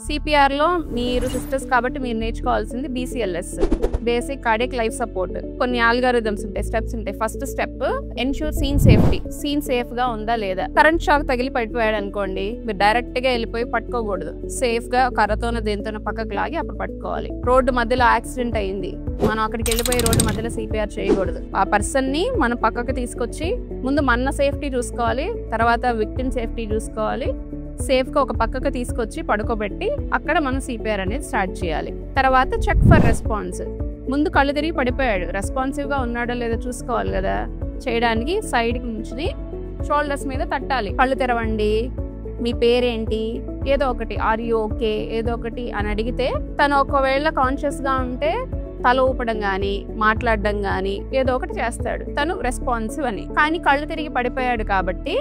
CPR లో మీరు sisters కాబట్టి మీరు నేర్చుకోవాల్సింది BCLS, basic cardiac life support. కొన్ని ఆల్గారిథమ్స్ ఉంటాయి, స్టెప్స్ ఉంటాయి. First step ensure scene safety. Scene సేఫ్ గా ఉందా లేదా. కరెంట్ షాక్ తగిలి పడిపోయాడు అనుకోండి, మీరు డైరెక్ట్ గా వెళ్ళిపోయి పట్టుకోకూడదు. సేఫ్ గా కర్రతోన దేంతోనో పక్కకు లాగి అప్పుడు పట్టుకోవాలి. రోడ్డు మధ్యలో యాక్సిడెంట్ అయింది, మనం అక్కడికి వెళ్ళిపోయి రోడ్డు మధ్యలో సిపిఆర్ చేయకూడదు. ఆ పర్సన్ ని మనం పక్కకు తీసుకొచ్చి ముందు మన సేఫ్టీ చూసుకోవాలి, తర్వాత విక్టిమ్ సేఫ్టీ చూసుకోవాలి. సేఫ్ గా ఒక పక్కకు తీసుకొచ్చి పడుకోబెట్టి అక్కడ మనం సిపిఆర్ అనేది స్టార్ట్ చేయాలి. తర్వాత చెక్ ఫర్ రెస్పాన్స్. ముందు కళ్ళు తిరిగి పడిపోయాడు, రెస్పాన్సివ్ గా ఉన్నాడో లేదో చూసుకోవాలి కదా. చేయడానికి సైడ్ నుంచి షోల్డర్స్ మీద తట్టాలి. కళ్ళు తెరవండి, మీ పేరేంటి, ఏదో ఒకటి, ఆర్ యు ఓకే, ఏదో ఒకటి అని అడిగితే తను ఒకవేళ కాన్షియస్ గా ఉంటే తల ఊపడం గానీ మాట్లాడడం గానీ ఏదో ఒకటి చేస్తాడు, తను రెస్పాన్సివ్ అని. కానీ కళ్ళు తిరిగి పడిపోయాడు కాబట్టి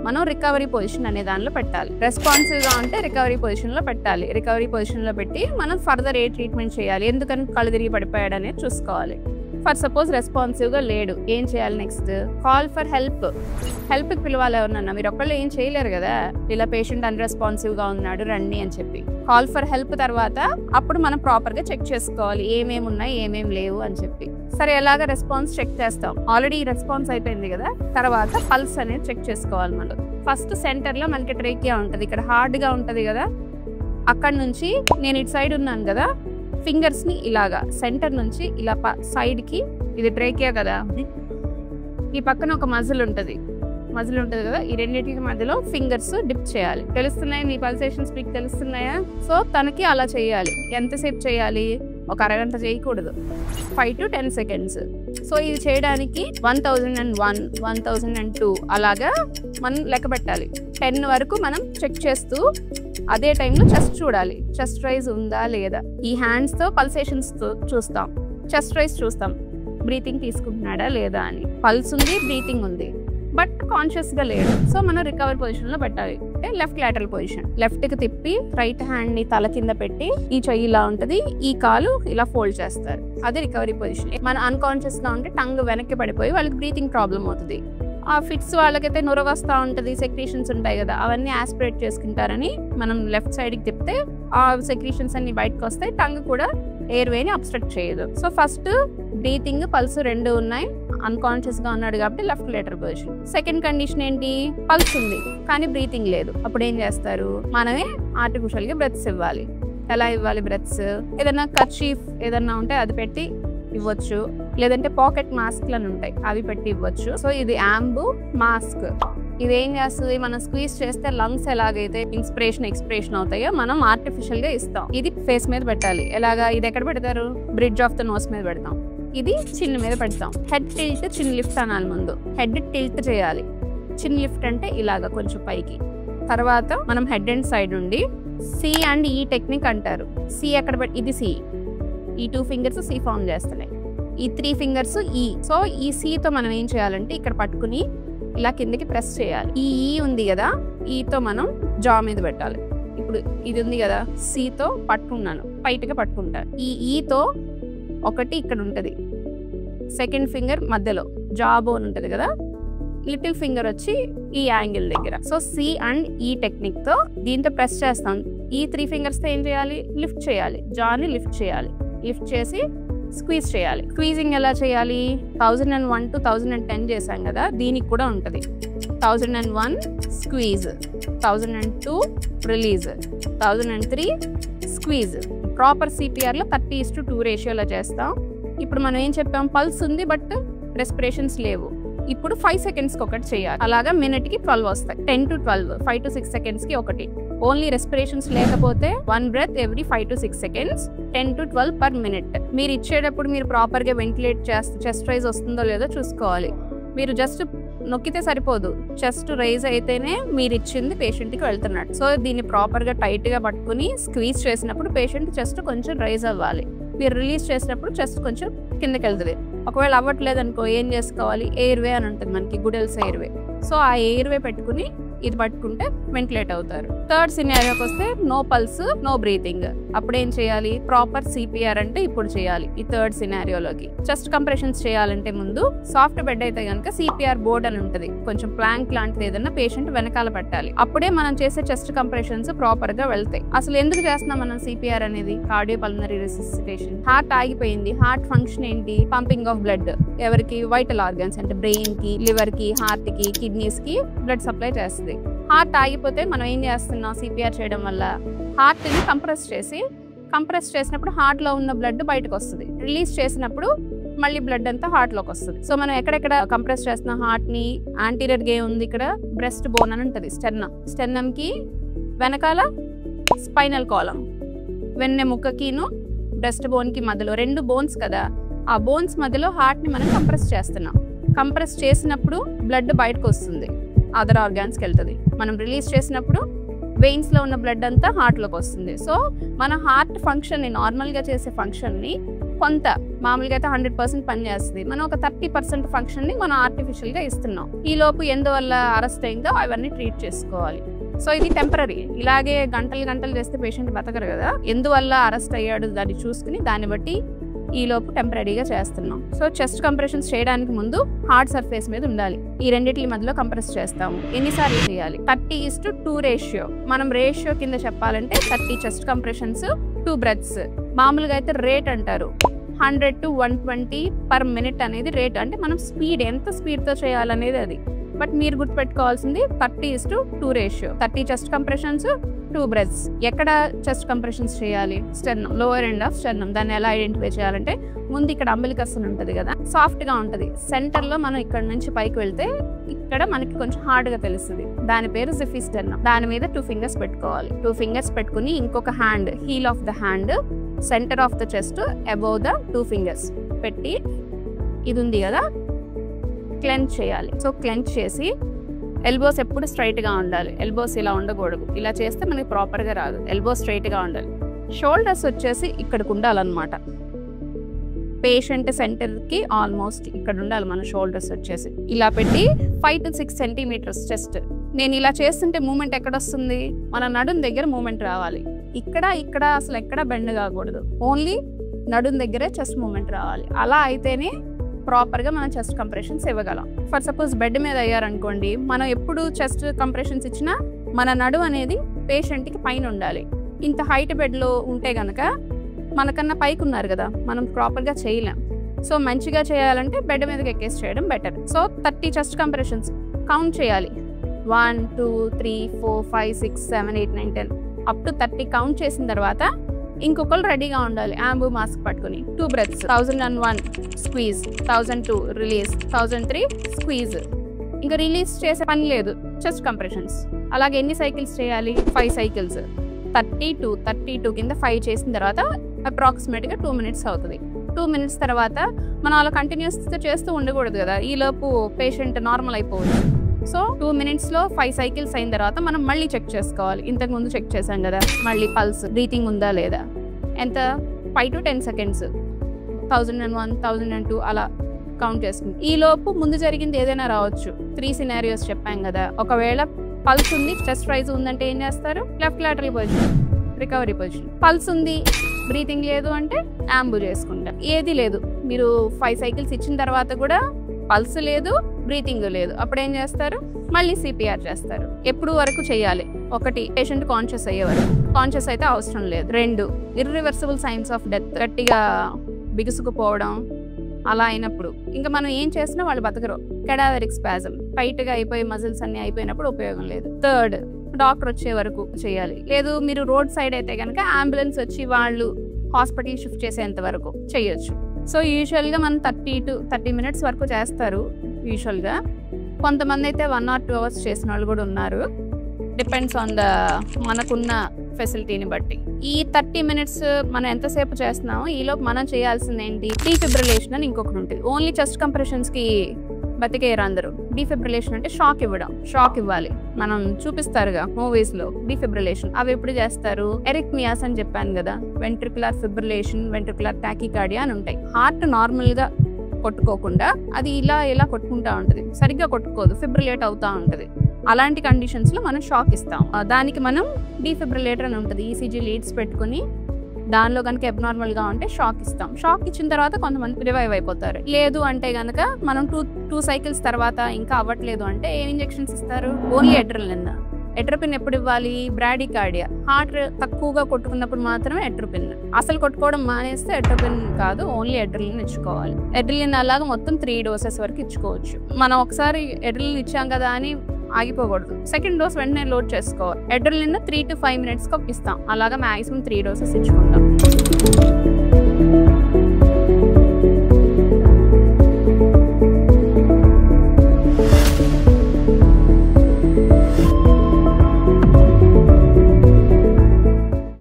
మనం రికవరీ పొజిషన్ అనే దానిలో పెట్టాలి. రెస్పాన్సివ్ గా ఉంటే రికవరీ పొజిషన్ లో పెట్టాలి. రికవరీ పొజిషన్ లో పెట్టి మనం ఫర్దర్ ఏ ట్రీట్మెంట్ చేయాలి, ఎందుకని కళ్ళు తిరిగి పడిపోయాడు అనేది చూసుకోవాలి. ఫర్ సపోజ్ రెస్పాన్సివ్ గా లేడు, ఏం చేయాలి next? Call for help. Help కి పిలవాలి ఎవరన్నా, మీరు ఒక్కళ్ళు ఏం చేయలేరు కదా. ఇలా పేషెంట్ అన్రెస్పాన్సివ్ గా ఉన్నాడు రండి అని చెప్పి కాల్ ఫర్ హెల్ప్. తర్వాత అప్పుడు మనం ప్రాపర్ గా చెక్ చేసుకోవాలి ఏమేమి ఉన్నాయి ఏమేమి లేవు అని చెప్పి. సరే, ఎలాగ రెస్పాన్స్ చెక్ చేస్తాం? ఆల్రెడీ రెస్పాన్స్ అయిపోయింది కదా. తర్వాత పల్స్ అనేది చెక్ చేసుకోవాలి మనం. ఫస్ట్ సెంటర్ లో మనకి ట్రేకియా ఉంటది, ఇక్కడ హార్డ్ గా ఉంటది కదా. అక్కడ నుంచి నేను ఇటు సైడ్ ఉన్నాను కదా, ఫింగర్స్ ని ఇలాగా సెంటర్ నుంచి ఇలా సైడ్ కి, ఇది ట్రేకియా కదా, ఈ పక్కన ఒక మజిల్ ఉంటది కదా, ఈ రెండింటికి మధ్యలో ఫింగర్స్ డిప్ చేయాలి. తెలుస్తున్నాయి మీ పల్సేషన్స్ మీకు తెలుస్తున్నాయా? సో తనకి అలా చేయాలి. ఎంతసేపు చేయాలి? ఒక అరగంట చేయకూడదు, 5 to 10 seconds. సో ఇది చేయడానికి 1001, 1002 అలాగా మనం లెక్క పెట్టాలి. 10 వరకు మనం చెక్ చేస్తూ అదే టైంలో చెస్ట్ చూడాలి, చెస్ట్ రైజ్ ఉందా లేదా. ఈ హ్యాండ్స్ తో పల్సేషన్స్ చూస్తాం, చెస్ట్ రైజ్ చూస్తాం, బ్రీతింగ్ తీసుకుంటున్నాడా లేదా అని. పల్స్ ఉంది, బ్రీతింగ్ ఉంది, బట్ కాన్షియస్ గా లేడు. సో మనం రికవర్ పొజిషన్ లో పెట్టాలి. లెఫ్ట్ లాటరల్ పొజిషన్, లెఫ్ట్ కి తిప్పి రైట్ హ్యాండ్ ని తల కింద పెట్టి ఈ చెయ్యి ఇలా ఉంటది, ఈ కాలు ఇలా ఫోల్డ్ చేస్తారు, అది రికవరీ పొజిషన్. మన అన్కాన్షియస్ గా ఉంటే టంగ్ వెనక్కి పడిపోయి వాళ్ళకి బ్రీతింగ్ ప్రాబ్లం అవుతుంది. ఆ ఫిట్స్ వాళ్ళకైతే నొర వస్తూ ఉంటుంది, సెక్రీషన్స్ ఉంటాయి కదా, అవన్నీ ఆస్పిరేట్ చేసుకుంటారని మనం లెఫ్ట్ సైడ్ కి తిప్పితే ఆ సెక్రీషన్స్ అన్ని బయటకు వస్తాయి, టంగ్ కూడా ఎయిర్ వేని అబ్స్ట్రక్ట్ చేయదు. సో ఫస్ట్ బ్రీతింగ్, పల్స్ రెండు ఉన్నాయి, అన్కాన్షియస్ గా ఉన్నాడు కాబట్టి left lateral position. Second condition ఏంటి? పల్స్ ఉంది కానీ బ్రీతింగ్ లేదు. అప్పుడు ఏం చేస్తారు? మనమే ఆర్టిఫిషియల్ గా బ్రెత్స్ ఇవ్వాలి. ఎలా ఇవ్వాలి బ్రెత్స్? ఏదైనా కర్చీఫ్ ఏదన్నా ఉంటే అది పెట్టి ఇవ్వచ్చు, లేదంటే పాకెట్ మాస్క్లను ఉంటాయి అవి పెట్టి ఇవ్వచ్చు. సో ఇది యాంబు మాస్క్. ఇది ఏం చేస్తుంది? మనం స్క్వీజ్ చేస్తే లంగ్స్ ఎలాగైతే ఇన్స్పిరేషన్ ఎక్స్ప్రెషన్ అవుతాయో మనం ఆర్టిఫిషియల్ గా ఇస్తాం. ఇది ఫేస్ మీద పెట్టాలి. ఎలాగా? ఇది ఎక్కడ పెడతారు? బ్రిడ్జ్ ఆఫ్ ద నోస్ మీద పెడతాం. ఇది చిన్ మీద పెడతాం. హెడ్ టిల్ట్, చిన్ లిఫ్ట్ అనాలి. ముందు హెడ్ టిల్ట్ చేయాలి, చిన్ లిఫ్ట్ అంటే ఇలాగా కొంచెం పైకి. తర్వాత మనం హెడ్ అండ్ సైడ్ నుండి C అండ్ E టెక్నిక్ అంటారు. C ఎక్కడ ఇది C, ఈ 2 ఫింగర్స్ C ఫామ్ చేస్తున్నాయి, ఈ 3 ఫింగర్స్ E. సో ఈ C తో మనం ఏం చేయాలంటే ఇక్కడ పట్టుకుని ఇలా కిందకి ప్రెస్ చేయాలి. ఈ E ఉంది కదా, E తో మనం జా మీద పెట్టాలి. ఇప్పుడు ఇది ఉంది కదా, C తో పట్టుకున్నాను, టైట్గా పట్టుకుంటాను. ఈ E తో ఒకటి ఇక్కడ ఉంటుంది, సెకండ్ ఫింగర్ మధ్యలో జా బోన్ ఉంటుంది కదా, లిటిల్ ఫింగర్ వచ్చి ఈ యాంగిల్ దగ్గర. So C and E technique తో దీంతో ప్రెస్ చేస్తాం. ఈ 3 ఫింగర్స్ తో ఏం చేయాలి? లిఫ్ట్ చేయాలి, జాని లిఫ్ట్ చేయాలి. లిఫ్ట్ చేసి స్క్వీజ్ చేయాలి. స్క్వీజింగ్ ఎలా చేయాలి? 1001 to 1010 చేసాం కదా, దీనికి కూడా ఉంటుంది. 1001 squeeze, 1002 release, 1003 squeeze. Proper CPR లో 30:2 రేషియోలో చేస్తాం. ఇప్పుడు మనం ఏం చెప్పాం? పల్స్ ఉంది బట్ రెస్పిరేషన్స్ లేవు. ఇప్పుడు 5 seconds కి ఒకటి చేయాలి. అలాగా మినిట్ కి 12 వస్తాయి. 10 to 12, 5 to 6 seconds కి ఒకటి. ఓన్లీ రెస్పిరేషన్స్ లేకపోతే 1 breath every 5 to 6 seconds, 10 to 12 per minute. మీరు ఇచ్చేటప్పుడు మీరు ప్రాపర్ గా వెంటిలేట్ చేస్తే చెస్ట్ రైజ్ వస్తుందో లేదో చూసుకోవాలి. మీరు జస్ట్ నొక్కితే సరిపోదు, చెస్ట్ రైజ్ అయితేనే మీరు ఇచ్చింది పేషెంట్ కి వెళ్తున్నట్టు. సో దీన్ని ప్రాపర్ గా టైట్ గా పట్టుకుని స్క్వీజ్ చేసినప్పుడు పేషెంట్ చెస్ట్ కొంచెం రైజ్ అవ్వాలి. మీరు రిలీజ్ చేసినప్పుడు చెస్ట్ కొంచెం కిందకి వెళ్తుంది. ఒకవేళ అవ్వట్లేదు అనుకో ఏం చేసుకోవాలి? ఎయిర్వే అని ఉంటుంది మనకి, గుడెల్స్ ఎయిర్వే. సో ఆ ఎయిర్వే పెట్టుకుని ఇది పట్టుకుంటే వెంటిలేట్ అవుతారు. థర్డ్ సినారియోకి వస్తే నో పల్స్, నో బ్రీతింగ్. అప్పుడేం చేయాలి? ప్రాపర్ సిపిఆర్ అంటే ఇప్పుడు చేయాలి. ఈ థర్డ్ సినారియోలోకి చెస్ట్ కంప్రెషన్స్ చేయాలంటే ముందు సాఫ్ట్ బెడ్ అయితే కనుక సిపిఆర్ బోర్డ్ అని ఉంటుంది, కొంచెం ప్లాంక్ లాంటిది ఏదన్నా పేషెంట్ వెనకాల పెట్టాలి. అప్పుడే మనం చేసే చెస్ట్ కంప్రెషన్స్ ప్రాపర్ గా వెళ్తాయి. అసలు ఎందుకు చేస్తున్నాం మనం సిపిఆర్ అనేది? కార్డియోపల్మనరీ రెసిసిటేషన్. హార్ట్ ఆగిపోయింది. హార్ట్ ఫంక్షన్ ఏంటి? పంపింగ్ ఆఫ్ బ్లడ్ ఎవరికి? వైటల్ ఆర్గన్స్ అంటే బ్రెయిన్ కి, లివర్ కి, హార్ట్ కి, కిడ్నీస్ కి బ్లడ్ సప్లై చేస్తుంది. హార్ట్ ఆగిపోతే మనం ఏం చేస్తున్నాం? సిపిఆర్ చేయడం వల్ల హార్ట్ ని కంప్రెస్ చేసినప్పుడు హార్ట్ లో ఉన్న బ్లడ్ బయటకు వస్తుంది. రిలీజ్ చేసినప్పుడు మళ్ళీ బ్లడ్ అంతా హార్ట్ లోకి వస్తుంది. సో మనం ఎక్కడెక్కడ కంప్రెస్ చేస్తున్నాం హార్ట్ ని? యాంటీరియర్ గే ఉంది ఇక్కడ, బ్రెస్ట్ బోన్ అని ఉంటుంది, స్టెర్నమ్ కి వెనకాల స్పైనల్ కాలం, వెన్నె ముక్కకిను బ్రెస్ట్ బోన్ కి మధ్యలో 2 బోన్స్ కదా, ఆ బోన్స్ మధ్యలో హార్ట్ ని మనం కంప్రెస్ చేస్తున్నాం. కంప్రెస్ చేసినప్పుడు బ్లడ్ బయటకు వస్తుంది, అదర్ ఆర్గాన్స్కి వెళ్తుంది. మనం రిలీజ్ చేసినప్పుడు వెయిన్స్ లో ఉన్న బ్లడ్ అంతా హార్ట్ లోకి వస్తుంది. సో మన హార్ట్ ఫంక్షన్ ని, నార్మల్ గా చేసే ఫంక్షన్ ని కొంత, మామూలుగా అయితే 100% పనిచేస్తుంది, మనం ఒక 30% ఫంక్షన్ ని మనం ఆర్టిఫిషియల్ గా ఇస్తున్నాం. ఈ లోపు ఎందువల్ల అరెస్ట్ అయిందో అవన్నీ ట్రీట్ చేసుకోవాలి. సో ఇది టెంపరీ. ఇలాగే గంటలు చేస్తే పేషెంట్ బతకరు కదా. ఎందువల్ల అరెస్ట్ అయ్యాడు దాన్ని చూసుకుని దాన్ని బట్టి ఈ లోపు టెంపరీగా చేస్తున్నాం. సో చెస్ట్ కంప్రెషన్స్ చేయడానికి ముందు హార్డ్ సర్ఫేస్ మీద ఉండాలి. ఈ రెండిటి మధ్యలో కంప్రెస్ చేస్తాము. ఎన్నిసార్లు చేయాలి? 30:2 రేషియో. మనం రేషియో కింద చెప్పాలంటే 30 చెస్ట్ కంప్రెషన్స్, 2 బ్రెత్స్. మామూలుగా అయితే రేట్ అంటారు. 100 to 120 per minute అనేది రేట్. అంటే మనం స్పీడ్, ఎంత స్పీడ్తో చేయాలనేది అది. బట్ మీరు గుర్తుపెట్టుకోవాల్సింది 30:2 రేషియో. 30 chest compressions, 2 breaths. ఎక్కడ చెస్ట్ కంప్రెషన్స్ చేయాలి? Sternum, lower end of sternum. దాన్ని ఎలా ఐడెంటిఫై చేయాలంటే ముందు ఇక్కడ అంబిలికస్ ఉంటుంది కదా, సాఫ్ట్ గా ఉంటుంది. సెంటర్ లో మనం ఇక్కడ నుంచి పైకి వెళ్తే ఇక్కడ మనకి కొంచెం హార్డ్ గా తెలుస్తుంది. దాని పేరు జిఫిస్టెర్నమ్. దాని మీద 2 ఫింగర్స్ పెట్టుకోవాలి. 2 ఫింగర్స్ పెట్టుకుని ఇంకొక hand, heel of the hand centre of the chest above the 2 fingers పెట్టి, ఇది ఉంది కదా, క్లెంచ్ చేయాలి. సో క్లెంచ్ చేసి ఎల్బోస్ ఎప్పుడు స్ట్రైట్ గా ఉండాలి. ఎల్బోస్ ఇలా ఉండకూడదు. ఇలా చేస్తే మనకి ప్రాపర్ గా రాదు. ఎల్బోస్ స్ట్రైట్ గా ఉండాలి. షోల్డర్స్ వచ్చేసి ఇక్కడికి ఉండాలన్నమాట. పేషెంట్ సెంటర్ కి ఆల్మోస్ట్ ఇక్కడ ఉండాలి మన షోల్డర్స్ వచ్చేసి. ఇలా పెట్టి 5 to 6 సెంటీమీటర్స్ చెస్ట్. నేను ఇలా చేస్తుంటే మూమెంట్ ఎక్కడ వస్తుంది? మన నడుం దగ్గర మూమెంట్ రావాలి. ఇక్కడ అసలు ఎక్కడ బెండ్ కాకూడదు. ఓన్లీ నడుం దగ్గరే చెస్ట్ మూమెంట్ రావాలి. అలా అయితేనే ప్రాపర్ గా మనం చెస్ట్ కంప్రెషన్స్ ఇవ్వగలం. ఫర్ సపోజ్ బెడ్ మీద అయ్యారనుకోండి, మనం ఎప్పుడు చెస్ట్ కంప్రెషన్స్ ఇచ్చినా మన నడుం అనేది పేషెంట్ కి పైన ఉండాలి. ఇంత హైట్ బెడ్ లో ఉంటే గనక మనకన్నా పైకి ఉన్నారు కదా, మనం ప్రాపర్ గా చేయలేం. సో మంచిగా చేయాలంటే బెడ్ మీదకి ఎక్కేసి చేయడం better. So 30 chest compressions count చేయాలి. 1 2 3 4 5 6 7 8 9 10 అప్ టు 30 కౌంట్ చేసిన తర్వాత ఇంకొకరు రెడీగా ఉండాలి. ఆంబు మాస్క్ పట్టుకుని 2 బ్రెత్స్. 1001 squeeze, 1002 release, 1003 squeeze. ఇంకా రిలీజ్ చేసే పని లేదు. చెస్ట్ కంప్రెషన్స్ అలాగే ఎన్ని సైకిల్స్ చేయాలి? 5 సైకిల్స్. 32 కింద 5 చేసిన తర్వాత అప్రాక్సిమేట్గా 2 minutes అవుతుంది. 2 minutes తర్వాత మనం అలా కంటిన్యూస్ చేస్తూ ఉండకూడదు కదా, ఈ లోపు పేషెంట్ నార్మల్ అయిపోవచ్చు. సో 2 minutesలో 5 సైకిల్స్ అయిన తర్వాత మనం మళ్ళీ చెక్ చేసుకోవాలి. ఇంతకు ముందు చెక్ చేసాం కదా, మళ్ళీ పల్స్, బ్రీతింగ్ ఉందా లేదా, ఎంత 5 to 10 seconds, 1001 1002 అలా కౌంట్ చేసుకుంది. ఈ లోపు ముందు జరిగింది ఏదైనా రావచ్చు. 3 సినారియోస్ చెప్పాం కదా. ఒకవేళ పల్స్ ఉంది, చెస్ట్ రైజ్ ఉందంటే ఏం చేస్తారు? Left lateral position, recovery position. Pulse ఉంది, బ్రీతింగ్ లేదు అంటే యాంబు చేసుకుంటాం. ఏది లేదు, మీరు 5 సైకిల్స్ ఇచ్చిన తర్వాత కూడా పల్స్ లేదు, బ్రీతింగ్ లేదు, అప్పుడు ఏం చేస్తారు? మళ్ళీ సిపిఆర్ చేస్తారు. ఎప్పుడు వరకు చేయాలి? 1 పేషెంట్ కాన్షియస్ అయ్యే వరకు. కాన్షియస్ అయితే అవసరం లేదు. 2 ఇర్రివర్సిబుల్ సైన్స్ ఆఫ్ డెత్, గట్టిగా బిగుసుకుపోవడం అలా అయినప్పుడు ఇంకా మనం ఏం చేసినా వాళ్ళు బతకరు. కెడావరిక్ స్పాజం, టైట్ గా అయిపోయి మజిల్స్ అన్ని అయిపోయినప్పుడు ఉపయోగం లేదు. 3 డాక్టర్ వచ్చే వరకు చేయాలి. లేదు మీరు రోడ్ సైడ్ అయితే కనుక అంబులెన్స్ వచ్చి వాళ్ళు హాస్పిటల్ షిఫ్ట్ చేసేంత వరకు చేయొచ్చు. సో యూజువల్గా మనం 30 to 30 minutes వరకు చేస్తారు యూజువల్గా. కొంతమంది అయితే 1 or 2 hours చేసిన వాళ్ళు కూడా ఉన్నారు. డిపెండ్స్ ఆన్ ద మనకున్న ఫెసిలిటీని బట్టి. ఈ 30 minutes మనం ఎంతసేపు చేస్తున్నామో ఈలోపు మనం చేయాల్సింది ఏంటి? డీఫిబ్రిలేషన్ అని ఇంకొకటి ఉంటుంది. ఓన్లీ చెస్ట్ కంప్రెషన్స్కి బతికేరు అందరూ. డీఫిబ్రిలేషన్ అంటే షాక్ ఇవ్వడం. షాక్ ఇవ్వాలి. మనం చూపిస్తారుగా మూవీస్లో డీఫిబ్రిలేషన్. అవి ఎప్పుడు చేస్తారు? ఎరిథ్మియాస్ అని చెప్పాను కదా, వెంట్రికులర్ ఫిబ్రిలేషన్, వెంట్రికులర్ టాకికార్డియా అని ఉంటాయి. హార్ట్ నార్మల్గా కొట్టుకోకుండా అది ఇలా కొట్టుకుంటా ఉంటుంది, సరిగ్గా కొట్టుకోదు, ఫిబ్రిలేట్ అవుతా ఉంటుంది. అలాంటి కండిషన్స్లో మనం షాక్ ఇస్తాం. దానికి మనం డీఫిబ్రిలేటర్ అని ఉంటుంది. ఈసీజీ లీడ్స్ పెట్టుకుని దానిలో కనుక అబ్నార్మల్ గా ఉంటే షాక్ ఇస్తాం. షాక్ ఇచ్చిన తర్వాత కొంతమంది రివైవ్ అయిపోతారు. లేదు అంటే గనక మనం టూ సైకిల్స్ తర్వాత ఇంకా అవ్వట్లేదు అంటే ఏం ఇంజెక్షన్స్ ఇస్తారు? Only adrenaline. ఎట్రోపిన్ ఎప్పుడు ఇవ్వాలి? బ్రాడికార్డియా, హార్ట్ తక్కువగా కొట్టుకున్నప్పుడు మాత్రమే ఎట్రోపిన్. అసలు కొట్టుకోవడం మానేస్తే ఎట్రోపిన్ కాదు, ఓన్లీ ఎడ్రినలిన్ ఇచ్చుకోవాలి. ఎడ్రినలిన్ అలాగా మొత్తం 3 డోసెస్ వరకు ఇచ్చుకోవచ్చు. మనం ఒకసారి ఎడ్రినలిన్ ఇచ్చాం కదా అని ఆగిపోకూడదు. సెకండ్ డోస్ వెంటనే లోడ్ చేసుకోవాలి. ఎడ్రినలిన్ 3 to 5 minutes ఇస్తాం. అలాగా మాక్సిమం 3 డోసెస్ ఇచ్చుకుంటాం.